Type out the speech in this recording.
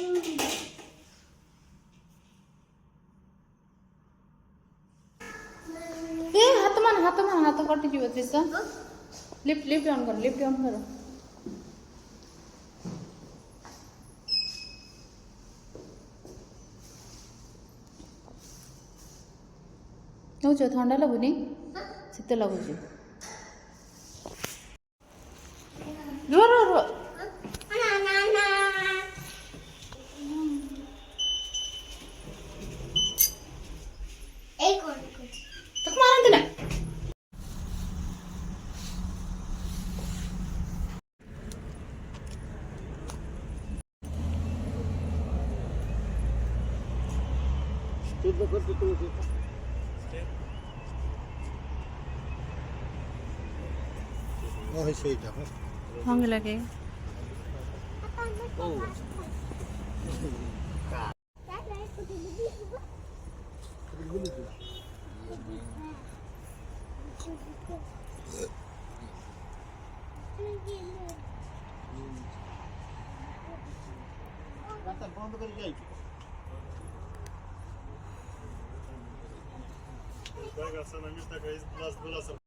ए ହାତ କଟିଯିବ Trisha. Lift on କର, ଲିଫ୍ଟ ଅନ୍ କର। କହୁଛ ଥଣ୍ଡା ଲାଗୁନି? ଶୀତ ଲାଗୁଛି। ରୁହ ରୁହ ରୁହ। ତାକୁ ମାରନ୍ତି ନା। Không là kìa. बंद कर जाए Sana bir takayız, biraz burası.